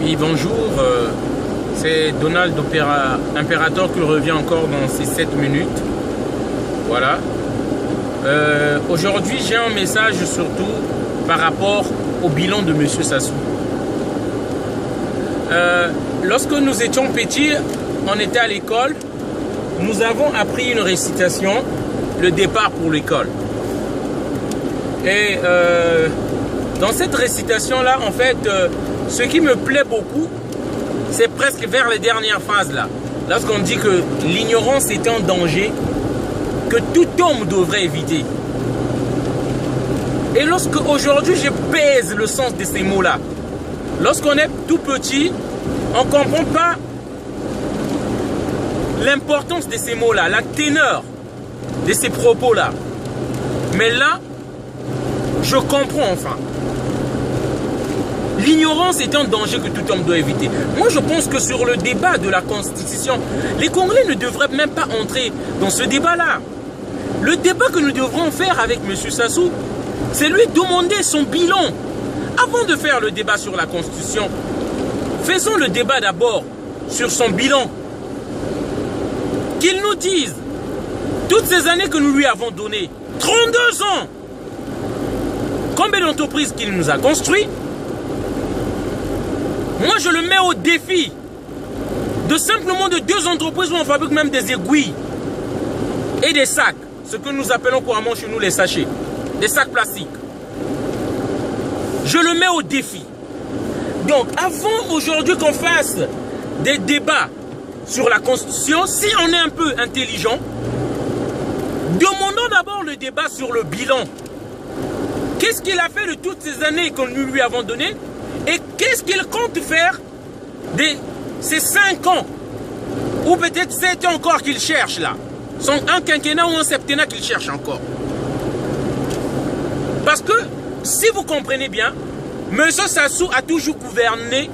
Oui, bonjour. C'est Donald Imperator qui revient encore dans ces 7 minutes. Voilà. Aujourd'hui, j'ai un message surtout par rapport au bilan de M. Sassou. Lorsque nous étions petits, on était à l'école, nous avons appris une récitation, le départ pour l'école. Et dans cette récitation-là, en fait, ce qui me plaît beaucoup, c'est presque vers les dernières phases là. Lorsqu'on dit que l'ignorance est un danger que tout homme devrait éviter. Et lorsque aujourd'hui je pèse le sens de ces mots-là, lorsqu'on est tout petit, on ne comprend pas l'importance de ces mots-là, la teneur de ces propos-là. Mais là, je comprends enfin. L'ignorance est un danger que tout homme doit éviter. Moi, je pense que sur le débat de la Constitution, les Congolais ne devraient même pas entrer dans ce débat-là. Le débat que nous devrons faire avec M. Sassou, c'est lui demander son bilan. Avant de faire le débat sur la Constitution, faisons le débat d'abord sur son bilan. Qu'il nous dise, toutes ces années que nous lui avons données, 32 ans, combien d'entreprises qu'il nous a construites. Moi, je le mets au défi de simplement de 2 entreprises où on fabrique même des aiguilles et des sacs, ce que nous appelons couramment chez nous les sachets, des sacs plastiques. Je le mets au défi. Donc, avant aujourd'hui qu'on fasse des débats sur la Constitution, si on est un peu intelligent, demandons d'abord le débat sur le bilan. Qu'est-ce qu'il a fait de toutes ces années que nous lui avons données? Et qu'est-ce qu'il compte faire de ces 5 ans? Ou peut-être 7 ans encore qu'il cherche là. Un quinquennat ou un septennat qu'il cherche encore. Parce que, si vous comprenez bien, M. Sassou a toujours gouverné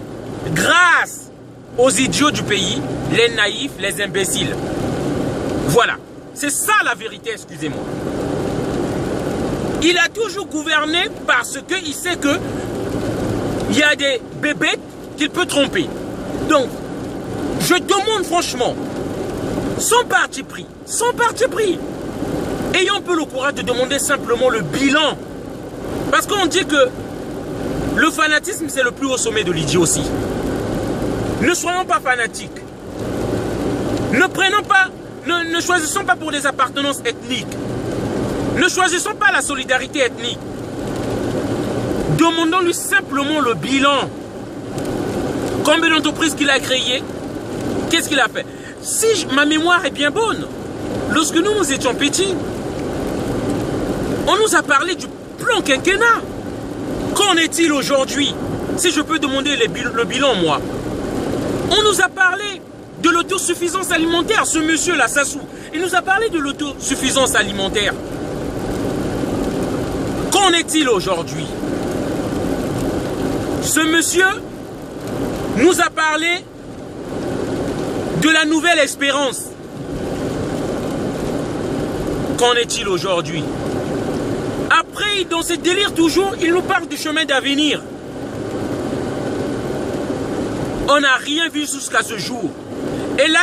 grâce aux idiots du pays, les naïfs, les imbéciles. Voilà. C'est ça la vérité, excusez-moi. Il a toujours gouverné parce qu'il sait que il y a des bébêtes qu'il peut tromper. Donc, je demande franchement, sans parti pris, ayons un peu le courage de demander simplement le bilan. Parce qu'on dit que le fanatisme, c'est le plus haut sommet de l'idiot aussi. Ne soyons pas fanatiques. Ne choisissons pas pour des appartenances ethniques. Ne choisissons pas la solidarité ethnique. Demandons-lui simplement le bilan. Combien d'entreprises qu'il a créées? Qu'est-ce qu'il a fait? Si ma mémoire est bien bonne, lorsque nous étions petits, on nous a parlé du plan quinquennat. Qu'en est-il aujourd'hui? Si je peux demander le bilan, moi. On nous a parlé de l'autosuffisance alimentaire. Ce monsieur-là, Sassou, il nous a parlé de l'autosuffisance alimentaire. Qu'en est-il aujourd'hui? Ce monsieur nous a parlé de la nouvelle espérance. Qu'en est-il aujourd'hui? Après, dans ce délire toujours, il nous parle du chemin d'avenir. On n'a rien vu jusqu'à ce jour. Et là,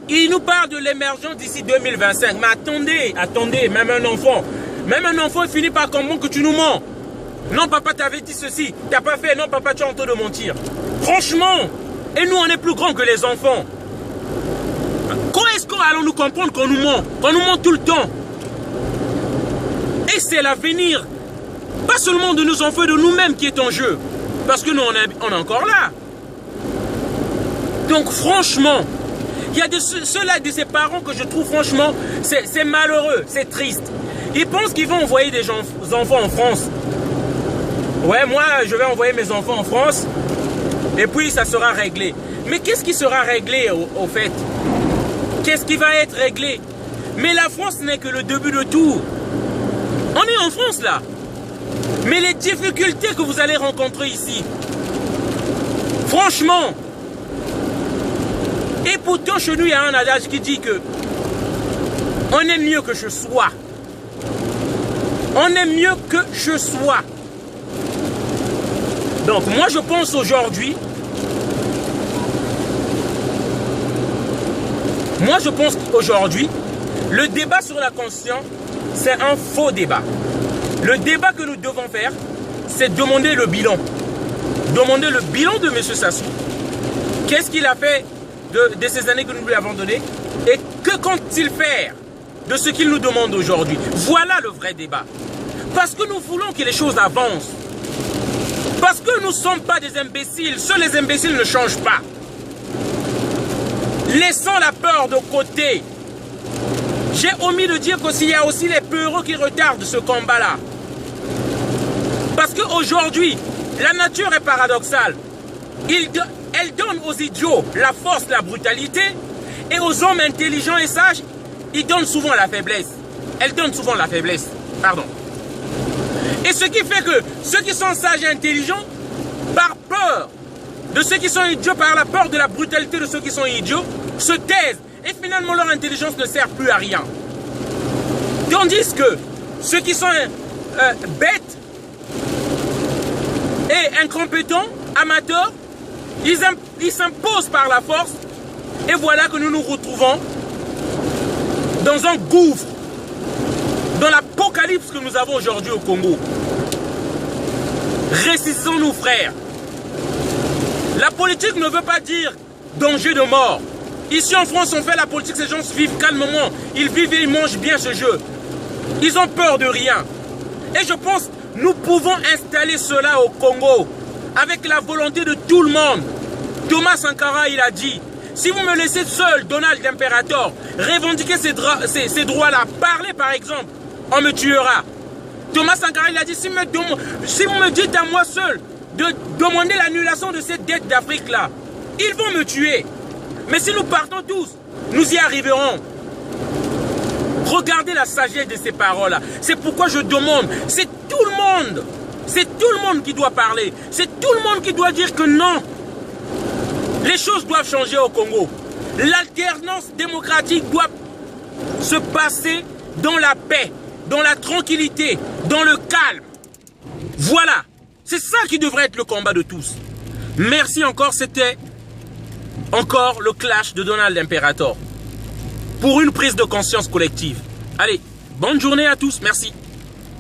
il nous parle de l'émergence d'ici 2025. Mais attendez, même un enfant, il finit par comprendre que tu nous mens. Non, papa, t'avais dit ceci. T'as pas fait. Non, papa, tu es en train de mentir. Franchement. Et nous, on est plus grands que les enfants. Quand est-ce qu'on allons nous comprendre qu'on nous ment? Qu'on nous ment tout le temps. Et c'est l'avenir. Pas seulement de nos enfants, de nous-mêmes qui est en jeu. Parce que nous, on est encore là. Donc, franchement, il y a ceux-là de ces parents que je trouve, franchement, c'est malheureux. C'est triste. Ils pensent qu'ils vont envoyer des enfants en France. Ouais, moi, je vais envoyer mes enfants en France et puis ça sera réglé. Mais qu'est-ce qui sera réglé au fait? Qu'est-ce qui va être réglé? Mais la France n'est que le début de tout. On est en France là. Mais les difficultés que vous allez rencontrer ici, franchement, et pourtant chez nous il y a un adage qui dit que on est mieux que je sois. On est mieux que je sois. Donc moi je pense aujourd'hui Moi, je pense qu'aujourd'hui, le débat sur la Constitution, c'est un faux débat. Le débat que nous devons faire, c'est demander le bilan. Demander le bilan de M. Sassou. Qu'est-ce qu'il a fait de ces années que nous lui avons données? Et que compte-t-il faire de ce qu'il nous demande aujourd'hui? Voilà le vrai débat. Parce que nous voulons que les choses avancent. Parce que nous ne sommes pas des imbéciles. Seuls les imbéciles ne changent pas. Laissons la peur de côté. J'ai omis de dire qu'il y a aussi les peureux qui retardent ce combat-là. Parce qu'aujourd'hui, la nature est paradoxale. Elle donne aux idiots la force, la brutalité, et aux hommes intelligents et sages, ils donnent souvent la faiblesse. Elle donne souvent la faiblesse. Pardon. Et ce qui fait que ceux qui sont sages et intelligents, par peur de ceux qui sont idiots, par la peur de la brutalité de ceux qui sont idiots, se taisent. Et finalement, leur intelligence ne sert plus à rien. Tandis que ceux qui sont bêtes et incompétents, amateurs, ils s'imposent par la force. Et voilà que nous nous retrouvons dans un gouffre, dans l'apocalypse que nous avons aujourd'hui au Congo. Résistons-nous, frères. La politique ne veut pas dire danger de mort. Ici en France, on fait la politique, ces gens vivent calmement. Ils vivent et ils mangent bien ce jeu. Ils ont peur de rien. Et je pense que nous pouvons installer cela au Congo avec la volonté de tout le monde. Thomas Sankara, il a dit, si vous me laissez seul, Donald l'Impérator, revendiquer ces droits-là, parler par exemple, on me tuera. Thomas Sankara, il a dit, si vous me dites à moi seul de demander l'annulation de cette dette d'Afrique-là, ils vont me tuer. Mais si nous partons tous, nous y arriverons. Regardez la sagesse de ces paroles-là. C'est pourquoi je demande, c'est tout le monde. C'est tout le monde qui doit parler. C'est tout le monde qui doit dire que non. Les choses doivent changer au Congo. L'alternance démocratique doit se passer dans la paix, dans la tranquillité, dans le calme. Voilà. C'est ça qui devrait être le combat de tous. Merci encore. C'était encore le clash de Donald l'Impérator. Pour une prise de conscience collective. Allez, bonne journée à tous. Merci.